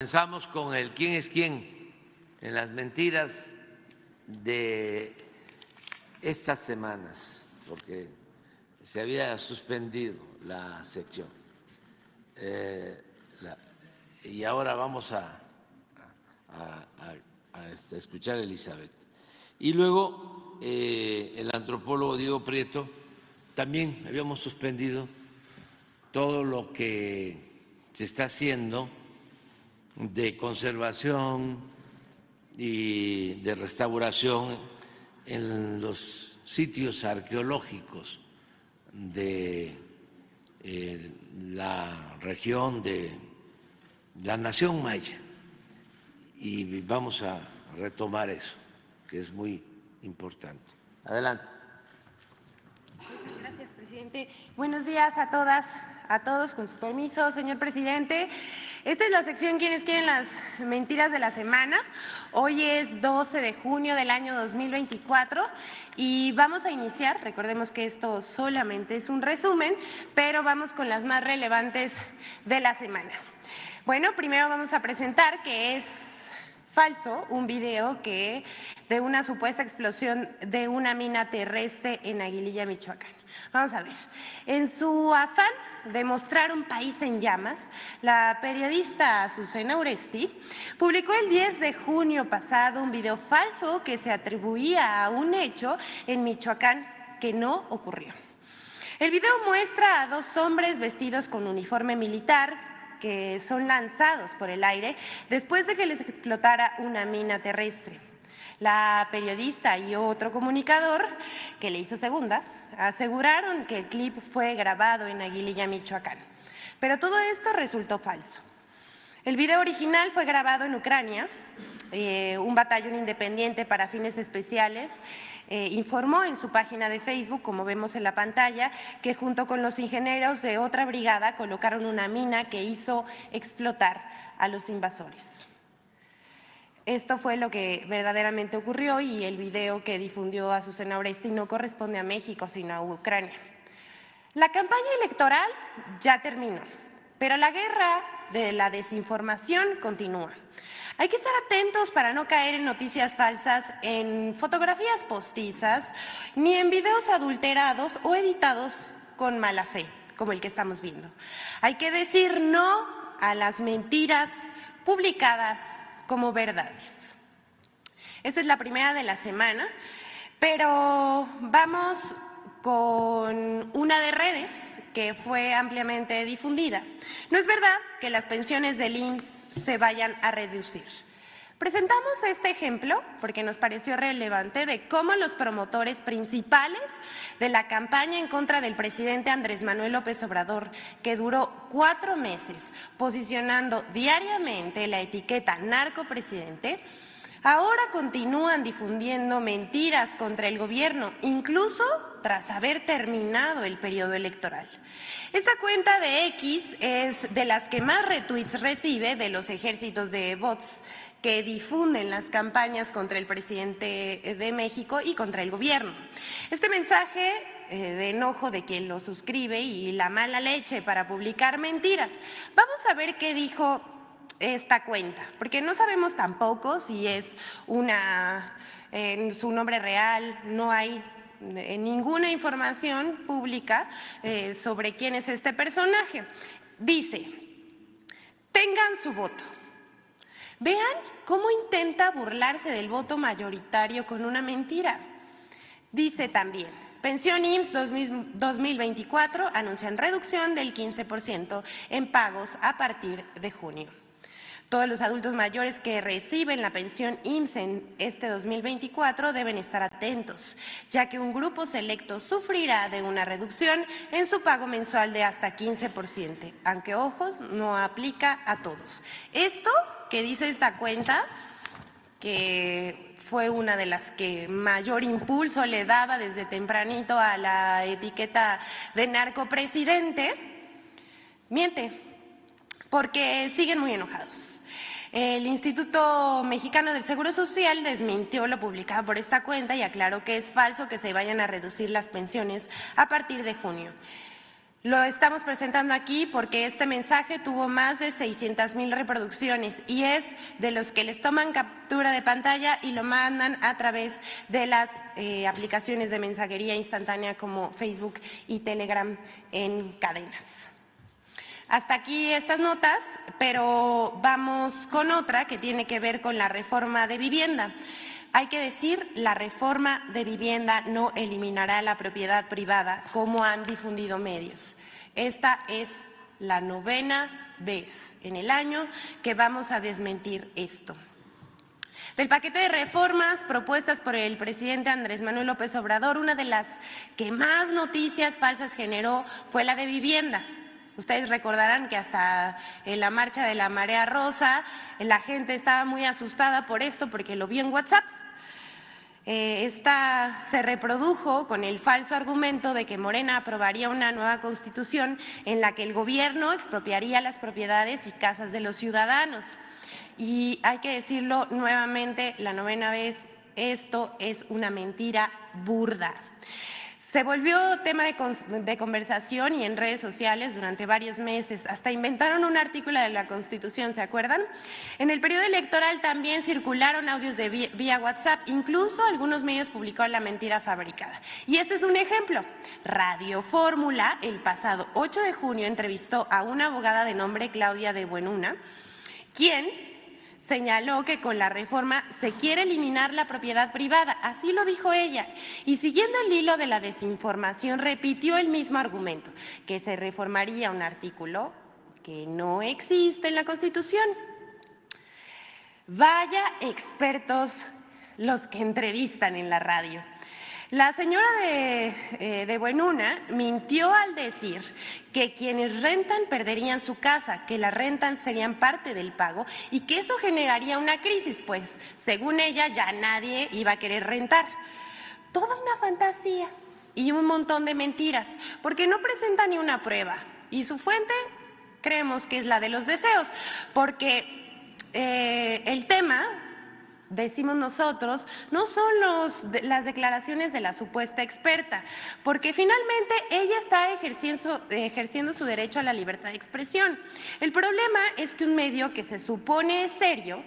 Empezamos con el quién es quién en las mentiras de estas semanas, porque se había suspendido la sección. Y ahora vamos a escuchar a Elizabeth. Y luego el antropólogo Diego Prieto, también habíamos suspendido todo lo que se está haciendo de conservación y de restauración en los sitios arqueológicos de la región de la nación maya. Y vamos a retomar eso, que es muy importante. Adelante. Gracias, presidente. Buenos días a todas, a todos, con su permiso, señor presidente. Esta es la sección ¿Quiénes quieren las mentiras de la semana? Hoy es 12 de junio del año 2024 y vamos a iniciar, recordemos que esto solamente es un resumen, pero vamos con las más relevantes de la semana. Bueno, primero vamos a presentar que es falso un video de una supuesta explosión de una mina terrestre en Aguililla, Michoacán. Vamos a ver. En su afán de mostrar un país en llamas, la periodista Azucena Uresti publicó el 10 de junio pasado un video falso que se atribuía a un hecho en Michoacán que no ocurrió. El video muestra a dos hombres vestidos con uniforme militar que son lanzados por el aire después de que les explotara una mina terrestre. La periodista y otro comunicador, que le hizo segunda, aseguraron que el clip fue grabado en Aguililla, Michoacán. Pero todo esto resultó falso. El video original fue grabado en Ucrania. Un batallón independiente para fines especiales informó en su página de Facebook, como vemos en la pantalla, que junto con los ingenieros de otra brigada colocaron una mina que hizo explotar a los invasores. Esto fue lo que verdaderamente ocurrió y el video que difundió Azucena Uresti no corresponde a México, sino a Ucrania. La campaña electoral ya terminó, pero la guerra de la desinformación continúa. Hay que estar atentos para no caer en noticias falsas, en fotografías postizas, ni en videos adulterados o editados con mala fe, como el que estamos viendo. Hay que decir no a las mentiras publicadas como verdades. Esta es la primera de la semana, pero vamos con una de redes que fue ampliamente difundida. No es verdad que las pensiones del IMSS se vayan a reducir. Presentamos este ejemplo porque nos pareció relevante de cómo los promotores principales de la campaña en contra del presidente Andrés Manuel López Obrador, que duró 4 meses posicionando diariamente la etiqueta narcopresidente, ahora continúan difundiendo mentiras contra el gobierno, incluso tras haber terminado el periodo electoral. Esta cuenta de X es de las que más retweets recibe de los ejércitos de bots que difunden las campañas contra el presidente de México y contra el gobierno. Este mensaje de enojo de quien lo suscribe y la mala leche para publicar mentiras. Vamos a ver qué dijo esta cuenta, porque no sabemos tampoco si es su nombre real, no hay ninguna información pública sobre quién es este personaje. Dice, tengan su voto. Vean cómo intenta burlarse del voto mayoritario con una mentira. Dice también, Pensión IMSS 2024 anuncian reducción del 15% en pagos a partir de junio. Todos los adultos mayores que reciben la pensión IMSS en este 2024 deben estar atentos, ya que un grupo selecto sufrirá de una reducción en su pago mensual de hasta 15%, aunque, ojos, no aplica a todos. Esto que dice esta cuenta, que fue una de las que mayor impulso le daba desde tempranito a la etiqueta de narcopresidente, miente, porque siguen muy enojados. El Instituto Mexicano del Seguro Social desmintió lo publicado por esta cuenta y aclaró que es falso que se vayan a reducir las pensiones a partir de junio. Lo estamos presentando aquí porque este mensaje tuvo más de 600,000 reproducciones y es de los que les toman captura de pantalla y lo mandan a través de las aplicaciones de mensajería instantánea como Facebook y Telegram en cadenas. Hasta aquí estas notas, pero vamos con otra que tiene que ver con la reforma de vivienda. Hay que decir, la reforma de vivienda no eliminará la propiedad privada como han difundido medios. Esta es la 9ª vez en el año que vamos a desmentir esto. Del paquete de reformas propuestas por el presidente Andrés Manuel López Obrador, una de las que más noticias falsas generó fue la de vivienda. Ustedes recordarán que hasta en la marcha de la Marea Rosa la gente estaba muy asustada por esto porque lo vio en WhatsApp. Esta se reprodujo con el falso argumento de que Morena aprobaría una nueva constitución en la que el gobierno expropiaría las propiedades y casas de los ciudadanos. Y hay que decirlo nuevamente, la 9ª vez, esto es una mentira burda. Se volvió tema de conversación y en redes sociales durante varios meses. Hasta inventaron un artículo de la Constitución, ¿se acuerdan? En el periodo electoral también circularon audios de vía WhatsApp. Incluso algunos medios publicaron la mentira fabricada. Y este es un ejemplo. Radio Fórmula, el pasado 8 de junio, entrevistó a una abogada de nombre Claudia de Buenuna, quien señaló que con la reforma se quiere eliminar la propiedad privada, así lo dijo ella, y siguiendo el hilo de la desinformación repitió el mismo argumento, que se reformaría un artículo que no existe en la Constitución. Vaya expertos los que entrevistan en la radio. La señora de Buenuna mintió al decir que quienes rentan perderían su casa, que las rentas serían parte del pago y que eso generaría una crisis, pues según ella ya nadie iba a querer rentar. Toda una fantasía y un montón de mentiras, porque no presenta ni una prueba y su fuente creemos que es la de los deseos, porque el tema, decimos nosotros, no son las declaraciones de la supuesta experta, porque finalmente ella está ejerciendo su derecho a la libertad de expresión. El problema es que un medio que se supone serio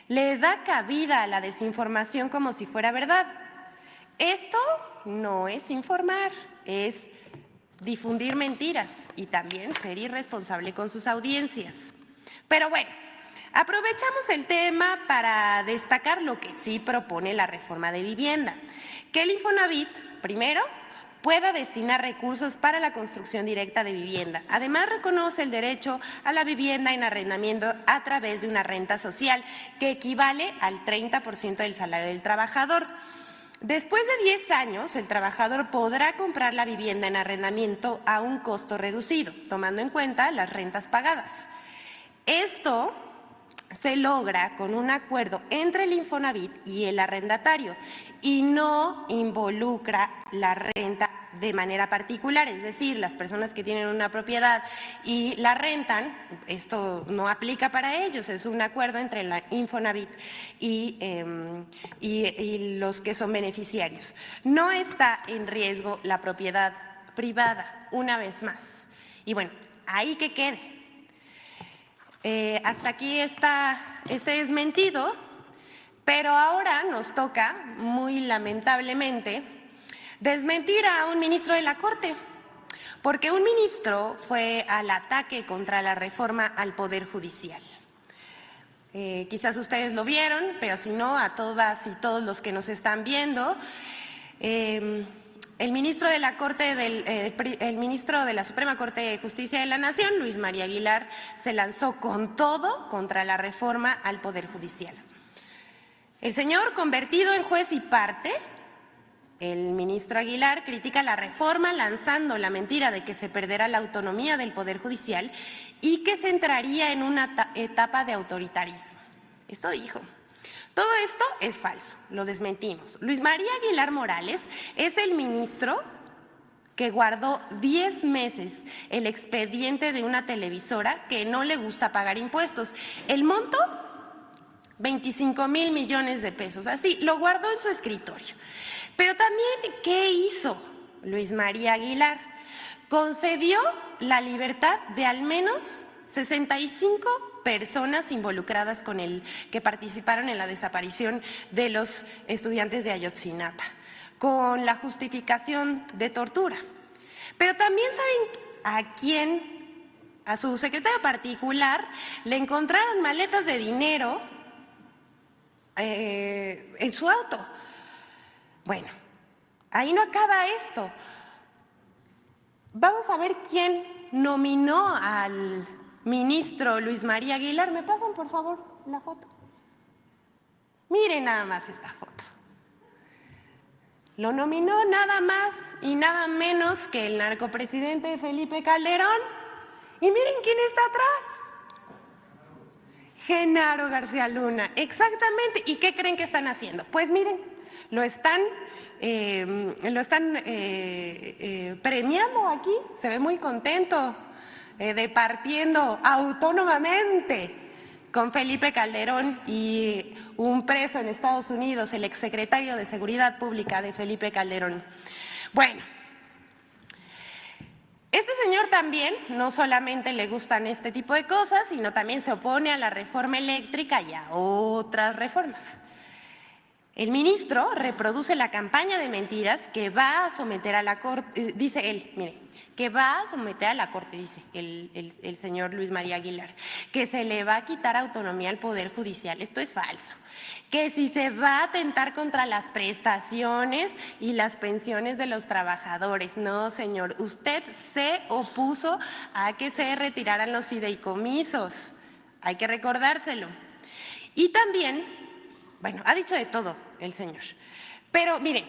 le da cabida a la desinformación como si fuera verdad. Esto no es informar, es difundir mentiras y también ser irresponsable con sus audiencias. Pero bueno, aprovechamos el tema para destacar lo que sí propone la reforma de vivienda, que el Infonavit, primero, pueda destinar recursos para la construcción directa de vivienda. Además, reconoce el derecho a la vivienda en arrendamiento a través de una renta social que equivale al 30% del salario del trabajador. Después de 10 años, el trabajador podrá comprar la vivienda en arrendamiento a un costo reducido, tomando en cuenta las rentas pagadas. Esto se logra con un acuerdo entre el Infonavit y el arrendatario y no involucra la renta de manera particular, es decir, las personas que tienen una propiedad y la rentan, esto no aplica para ellos, es un acuerdo entre la Infonavit y los que son beneficiarios. No está en riesgo la propiedad privada, una vez más. Y bueno, ahí que quede. Hasta aquí está este desmentido, pero ahora nos toca, muy lamentablemente, desmentir a un ministro de la Corte, porque un ministro fue al ataque contra la reforma al Poder Judicial. Quizás ustedes lo vieron, pero si no, a todas y todos los que nos están viendo, el ministro de la Suprema Corte de Justicia de la Nación, Luis María Aguilar, se lanzó con todo contra la reforma al Poder Judicial. El señor, convertido en juez y parte, el ministro Aguilar, critica la reforma lanzando la mentira de que se perderá la autonomía del Poder Judicial y que se entraría en una etapa de autoritarismo. Esto dijo. Todo esto es falso, lo desmentimos. Luis María Aguilar Morales es el ministro que guardó 10 meses el expediente de una televisora que no le gusta pagar impuestos. El monto, 25,000 millones de pesos, así, lo guardó en su escritorio. Pero también, ¿qué hizo Luis María Aguilar? concedió la libertad de al menos 65 personas involucradas que participaron en la desaparición de los estudiantes de Ayotzinapa, con la justificación de tortura. Pero también saben a quién, a su secretario particular, le encontraron maletas de dinero en su auto. Bueno, ahí no acaba esto. Vamos a ver quién nominó al ministro Luis María Aguilar. ¿Me pasan, por favor, la foto? Miren nada más esta foto. Lo nominó nada más y nada menos que el narcopresidente Felipe Calderón. Y miren quién está atrás. Genaro García Luna, exactamente. ¿Y qué creen que están haciendo? Pues miren, lo están premiando aquí. Se ve muy contento, departiendo autónomamente con Felipe Calderón y un preso en Estados Unidos, el exsecretario de Seguridad Pública de Felipe Calderón. Bueno, este señor también no solamente le gustan este tipo de cosas, sino también se opone a la reforma eléctrica y a otras reformas. El ministro reproduce la campaña de mentiras que va a someter a la Corte, dice él, mire, que va a someter a la Corte, dice el señor Luis María Aguilar, que se le va a quitar autonomía al Poder Judicial. Esto es falso. Que si se va a atentar contra las prestaciones y las pensiones de los trabajadores. No, señor, usted se opuso a que se retiraran los fideicomisos. Hay que recordárselo. Y también, bueno, ha dicho de todo el señor. Pero miren,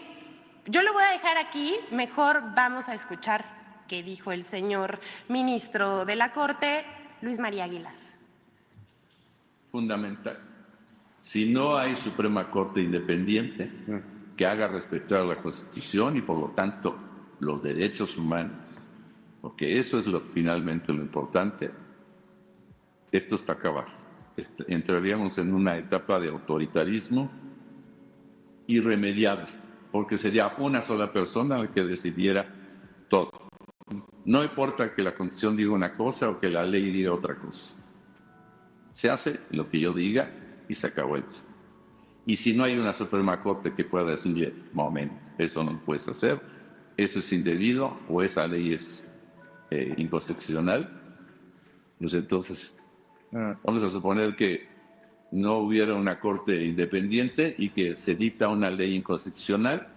yo lo voy a dejar aquí, mejor vamos a escuchar qué dijo el señor ministro de la Corte, Luis María Aguilar. Fundamental. Si no hay Suprema Corte independiente que haga respetar la Constitución y por lo tanto los derechos humanos, porque eso es finalmente lo importante, esto está acabado. Entraríamos en una etapa de autoritarismo irremediable, porque sería una sola persona la que decidiera todo. No importa que la Constitución diga una cosa o que la ley diga otra cosa. Se hace lo que yo diga y se acabó eso. Y si no hay una Suprema Corte que pueda decirle, momento, eso no lo puedes hacer, eso es indebido o esa ley es inconstitucional, pues entonces vamos a suponer que no hubiera una Corte independiente y que se dicta una ley inconstitucional,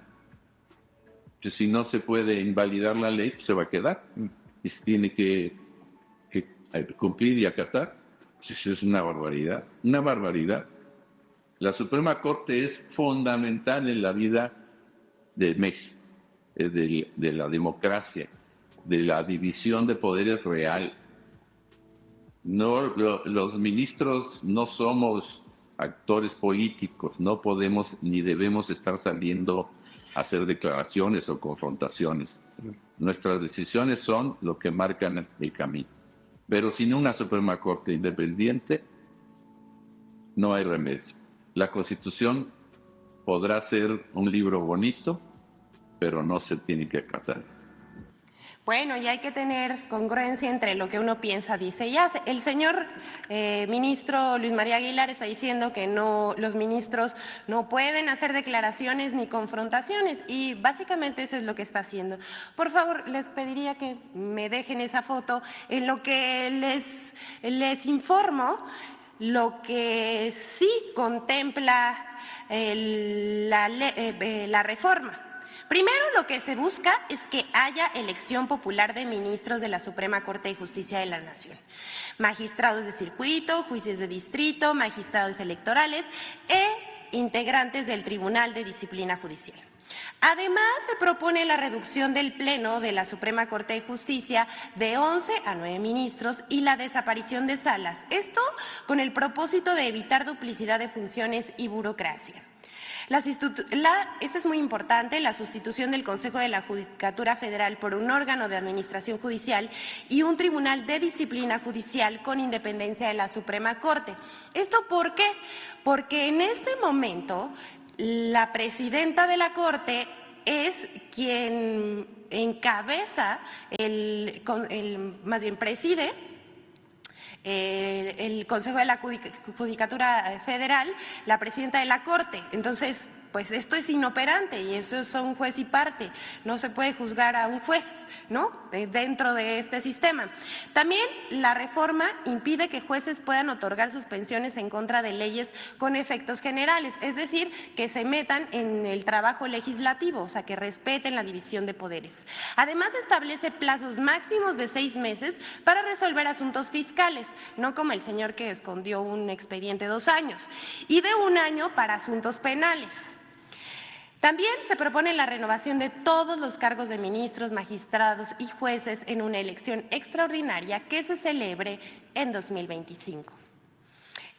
pues si no se puede invalidar la ley, pues se va a quedar y se tiene que cumplir y acatar. Pues eso es una barbaridad, una barbaridad. La Suprema Corte es fundamental en la vida de México, de la democracia, de la división de poderes real. No, los ministros no somos actores políticos, no podemos ni debemos estar saliendo a hacer declaraciones o confrontaciones. Nuestras decisiones son lo que marcan el camino. Pero sin una Suprema Corte independiente no hay remedio. La Constitución podrá ser un libro bonito, pero no se tiene que acatar. Bueno, y hay que tener congruencia entre lo que uno piensa, dice y hace. El señor ministro Luis María Aguilar está diciendo que no, los ministros no pueden hacer declaraciones ni confrontaciones y básicamente eso es lo que está haciendo. Por favor, les pediría que me dejen esa foto. En lo que les informo, lo que sí contempla la reforma. Primero, lo que se busca es que haya elección popular de ministros de la Suprema Corte de Justicia de la Nación, magistrados de circuito, jueces de distrito, magistrados electorales e integrantes del Tribunal de Disciplina Judicial. Además, se propone la reducción del Pleno de la Suprema Corte de Justicia de 11 a 9 ministros y la desaparición de salas. Esto con el propósito de evitar duplicidad de funciones y burocracia. Esta es muy importante, la sustitución del Consejo de la Judicatura Federal por un órgano de administración judicial y un tribunal de disciplina judicial con independencia de la Suprema Corte. ¿Esto por qué? Porque en este momento la presidenta de la Corte es quien encabeza, más bien preside el Consejo de la Judicatura Federal, la presidenta de la Corte. Entonces, pues esto es inoperante y eso son juez y parte. No se puede juzgar a un juez, ¿no?, dentro de este sistema. También la reforma impide que jueces puedan otorgar suspensiones en contra de leyes con efectos generales, es decir, que se metan en el trabajo legislativo, o sea, que respeten la división de poderes. Además, establece plazos máximos de 6 meses para resolver asuntos fiscales, no como el señor que escondió un expediente 2 años, y de 1 año para asuntos penales. También se propone la renovación de todos los cargos de ministros, magistrados y jueces en una elección extraordinaria que se celebre en 2025.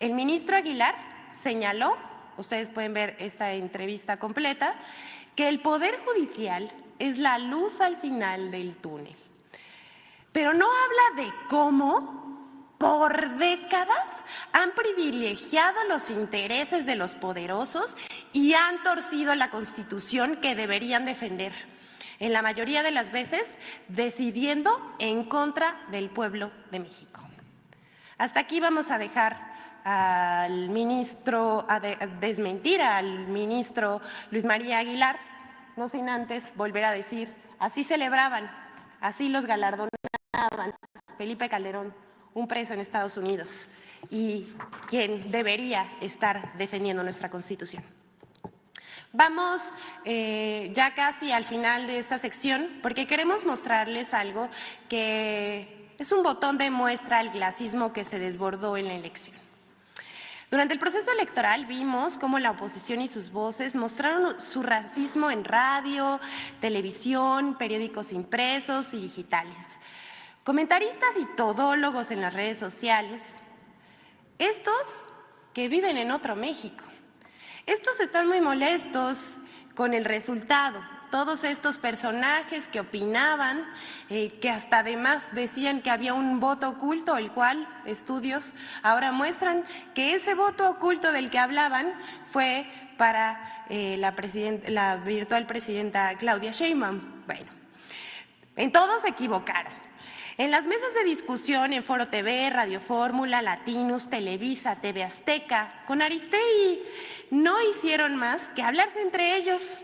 El ministro Aguilar señaló, ustedes pueden ver esta entrevista completa, que el Poder Judicial es la luz al final del túnel. Pero no habla de cómo por décadas han privilegiado los intereses de los poderosos y han torcido la Constitución que deberían defender, en la mayoría de las veces decidiendo en contra del pueblo de México. Hasta aquí vamos a dejar al ministro, a desmentir al ministro Luis María Aguilar, no sin antes volver a decir, así celebraban, así los galardonaban Felipe Calderón, un preso en Estados Unidos y quien debería estar defendiendo nuestra Constitución. Vamos ya casi al final de esta sección porque queremos mostrarles algo que es un botón de muestra al clasismo que se desbordó en la elección. Durante el proceso electoral vimos cómo la oposición y sus voces mostraron su racismo en radio, televisión, periódicos impresos y digitales. Comentaristas y todólogos en las redes sociales, estos que viven en otro México, estos están muy molestos con el resultado. Todos estos personajes que opinaban, que hasta además decían que había un voto oculto, el cual estudios ahora muestran que ese voto oculto del que hablaban fue para la virtual presidenta Claudia Sheinbaum. Bueno, en todo se equivocaron. En las mesas de discusión en Foro TV, Radio Fórmula, Latinus, Televisa, TV Azteca, con Aristegui, no hicieron más que hablarse entre ellos,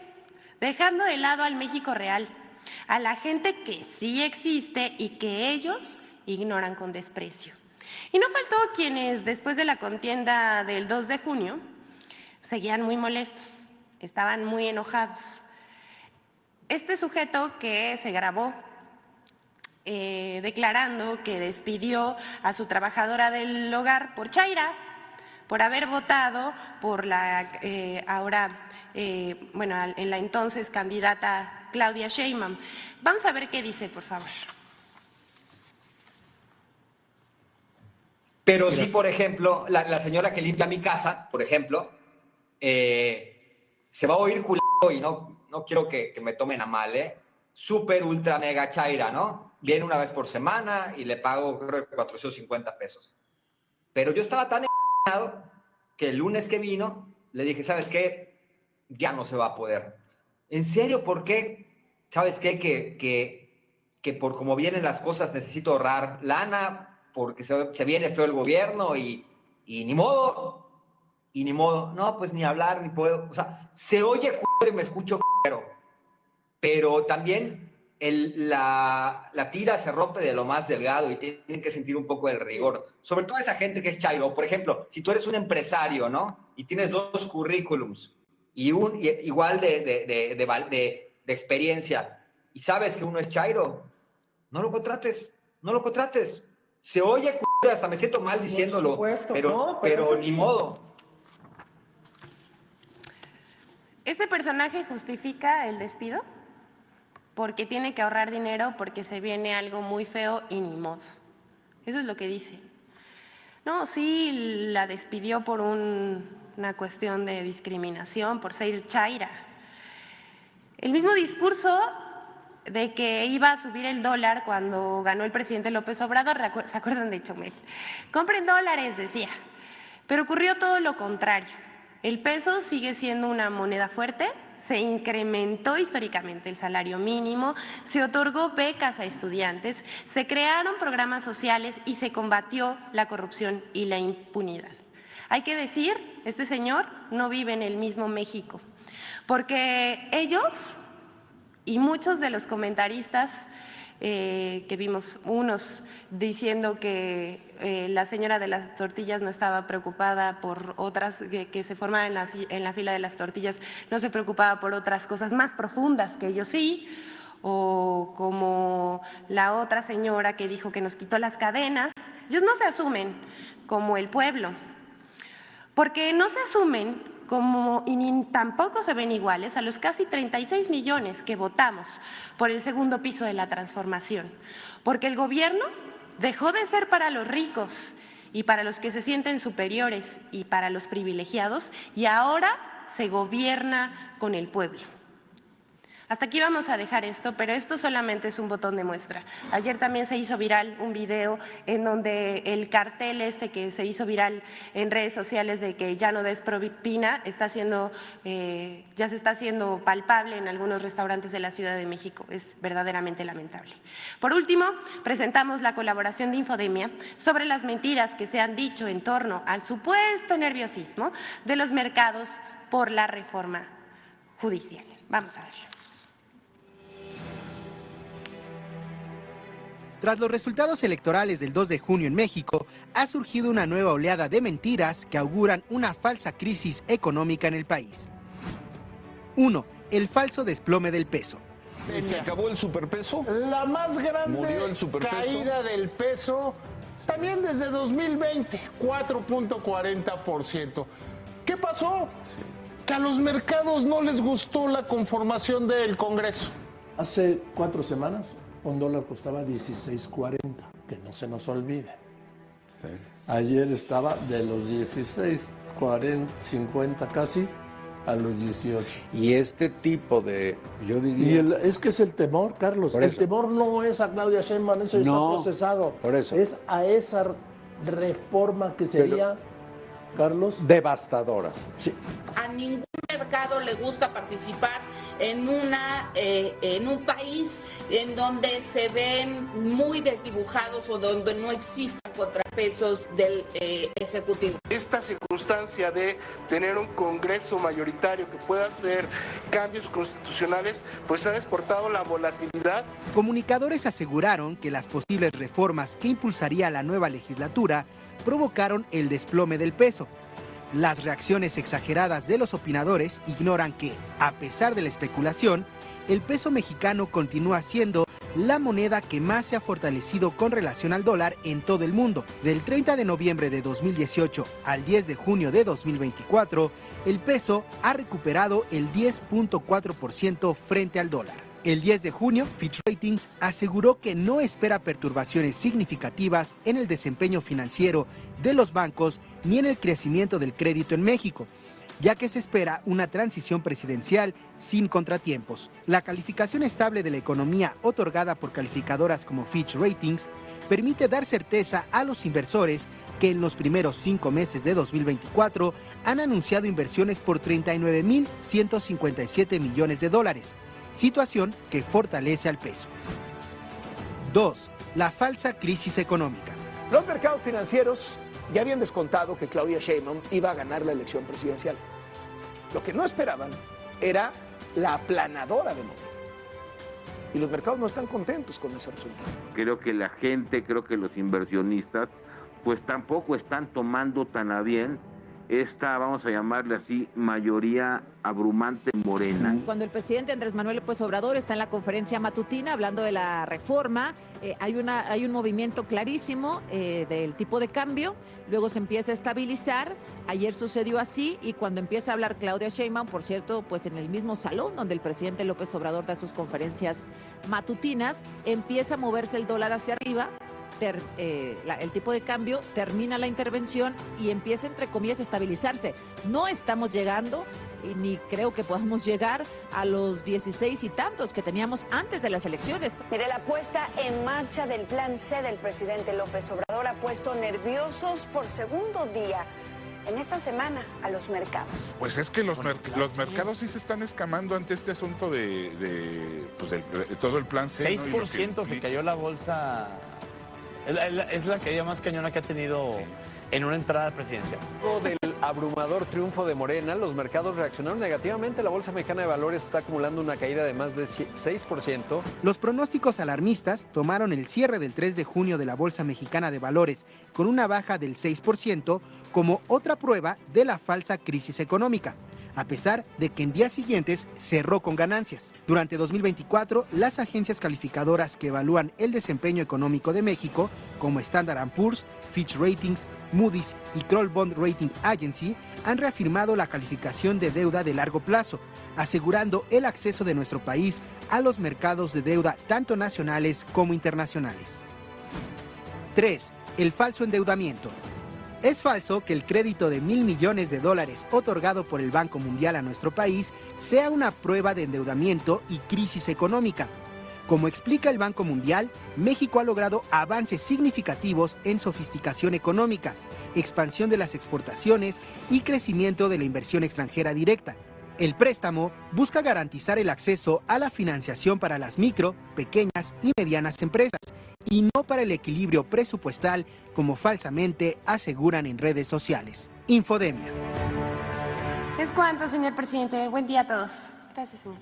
dejando de lado al México real, a la gente que sí existe y que ellos ignoran con desprecio. Y no faltó quienes, después de la contienda del 2 de junio, seguían muy molestos, estaban muy enojados. Este sujeto que se grabó declarando que despidió a su trabajadora del hogar por chaira, por haber votado por la en la entonces candidata Claudia Sheinbaum. Vamos a ver qué dice, por favor. Pero sí, por ejemplo, la señora que limpia mi casa, por ejemplo, se va a oír culero y no quiero que me tomen a mal, súper, ultra, mega chaira, ¿no? Viene una vez por semana y le pago, creo que 450 pesos. Pero yo estaba tan enojado que el lunes que vino le dije, ¿sabes qué? Ya no se va a poder. ¿En serio? ¿Por qué? ¿Sabes qué? Que por cómo vienen las cosas necesito ahorrar lana porque se viene feo el gobierno y ni modo. Y ni modo. No, pues ni hablar, ni puedo. O sea, se oye culero y me escucho culero. Pero también la tira se rompe de lo más delgado y tienen que sentir un poco el rigor. Sobre todo esa gente que es chairo. Por ejemplo, si tú eres un empresario, ¿no? Y tienes 2 currículums y igual de experiencia y sabes que uno es chairo, no lo contrates, no lo contrates. Se oye, hasta me siento mal diciéndolo, pero ni modo. ¿Este personaje justifica el despido? Porque tiene que ahorrar dinero, porque se viene algo muy feo y ni modo. Eso es lo que dice. No, sí, la despidió por una cuestión de discriminación, por ser chaira. El mismo discurso de que iba a subir el dólar cuando ganó el presidente López Obrador, ¿se acuerdan de Chomel? Compren dólares, decía. Pero ocurrió todo lo contrario. El peso sigue siendo una moneda fuerte, se incrementó históricamente el salario mínimo, se otorgó becas a estudiantes, se crearon programas sociales y se combatió la corrupción y la impunidad. Hay que decir, este señor no vive en el mismo México, porque ellos y muchos de los comentaristas que vimos, unos diciendo que la señora de las tortillas no estaba preocupada por otras que se formaban en la fila de las tortillas, no se preocupaba por otras cosas más profundas que ellos sí, o como la otra señora que dijo que nos quitó las cadenas. Ellos no se asumen como el pueblo, porque no se asumen como, y ni tampoco se ven iguales a los casi 36 millones que votamos por el segundo piso de la transformación, porque el gobierno dejó de ser para los ricos y para los que se sienten superiores y para los privilegiados, y ahora se gobierna con el pueblo. Hasta aquí vamos a dejar esto, pero esto solamente es un botón de muestra. Ayer también se hizo viral un video en donde el cartel que se hizo viral en redes sociales de que ya no des propina ya se está haciendo palpable en algunos restaurantes de la Ciudad de México. Es verdaderamente lamentable. Por último, presentamos la colaboración de Infodemia sobre las mentiras que se han dicho en torno al supuesto nerviosismo de los mercados por la reforma judicial. Vamos a verlo. Tras los resultados electorales del 2 de junio en México, ha surgido una nueva oleada de mentiras que auguran una falsa crisis económica en el país. 1. El falso desplome del peso. ¿Se acabó el superpeso? La más ¿Murió grande el superpeso? caída del peso también desde 2020, 4.40%. ¿Qué pasó? Que a los mercados no les gustó la conformación del Congreso. Hace 4 semanas un dólar costaba 16.40, que no se nos olvide. Sí. Ayer estaba de los 16.50 casi a los 18. Y este tipo de, yo diría... Es que es el temor, Carlos. El temor no es a Claudia Sheinbaum, eso no, está procesado. Por eso. Es a esa reforma que sería, Carlos... Devastadoras. Sí. A ningún mercado le gusta participar en un país en donde se ven muy desdibujados o donde no existan contrapesos del Ejecutivo. Esta circunstancia de tener un Congreso mayoritario que pueda hacer cambios constitucionales, pues ha exportado la volatilidad. Comunicadores aseguraron que las posibles reformas que impulsaría la nueva legislatura provocaron el desplome del peso. Las reacciones exageradas de los opinadores ignoran que, a pesar de la especulación, el peso mexicano continúa siendo la moneda que más se ha fortalecido con relación al dólar en todo el mundo. Del 30 de noviembre de 2018 al 10 de junio de 2024, el peso ha recuperado el 10.4% frente al dólar. El 10 de junio, Fitch Ratings aseguró que no espera perturbaciones significativas en el desempeño financiero de los bancos ni en el crecimiento del crédito en México, ya que se espera una transición presidencial sin contratiempos. La calificación estable de la economía otorgada por calificadoras como Fitch Ratings permite dar certeza a los inversores que en los primeros 5 meses de 2024 han anunciado inversiones por 39.157 millones de dólares, situación que fortalece al peso. 2. La falsa crisis económica. Los mercados financieros ya habían descontado que Claudia Sheinbaum iba a ganar la elección presidencial. Lo que no esperaban era la aplanadora de Morena. Y los mercados no están contentos con ese resultado. Creo que la gente, creo que los inversionistas, pues tampoco están tomando tan a bien esta, vamos a llamarle así, mayoría abrumante Morena. Cuando el presidente Andrés Manuel López Obrador está en la conferencia matutina hablando de la reforma, hay un movimiento clarísimo del tipo de cambio, luego se empieza a estabilizar, ayer sucedió así, y cuando empieza a hablar Claudia Sheinbaum, por cierto, pues en el mismo salón donde el presidente López Obrador da sus conferencias matutinas, empieza a moverse el dólar hacia arriba, el tipo de cambio, termina la intervención y empieza, entre comillas, a estabilizarse. No estamos llegando, y ni creo que podamos llegar a los 16 y tantos que teníamos antes de las elecciones. Mire, la puesta en marcha del plan C del presidente López Obrador ha puesto nerviosos por segundo día en esta semana a los mercados. Pues es que los mercados sí se están escamando ante este asunto de todo el plan C. 6% se cayó la bolsa. Es la caída más cañona que ha tenido en una entrada presidencial. Luego del abrumador triunfo de Morena, los mercados reaccionaron negativamente. La Bolsa Mexicana de Valores está acumulando una caída de más de 6%. Los pronósticos alarmistas tomaron el cierre del 3 de junio de la Bolsa Mexicana de Valores con una baja del 6% como otra prueba de la falsa crisis económica, a pesar de que en días siguientes cerró con ganancias. Durante 2024, las agencias calificadoras que evalúan el desempeño económico de México, como Standard & Poor's, Fitch Ratings, Moody's y Kroll Bond Rating Agency, han reafirmado la calificación de deuda de largo plazo, asegurando el acceso de nuestro país a los mercados de deuda tanto nacionales como internacionales. 3. El falso endeudamiento. Es falso que el crédito de $1,000 millones otorgado por el Banco Mundial a nuestro país sea una prueba de endeudamiento y crisis económica. Como explica el Banco Mundial, México ha logrado avances significativos en sofisticación económica, expansión de las exportaciones y crecimiento de la inversión extranjera directa. El préstamo busca garantizar el acceso a la financiación para las micro, pequeñas y medianas empresas, y no para el equilibrio presupuestal, como falsamente aseguran en redes sociales. Infodemia. Es cuanto, señor presidente. Buen día a todos. Gracias, señor.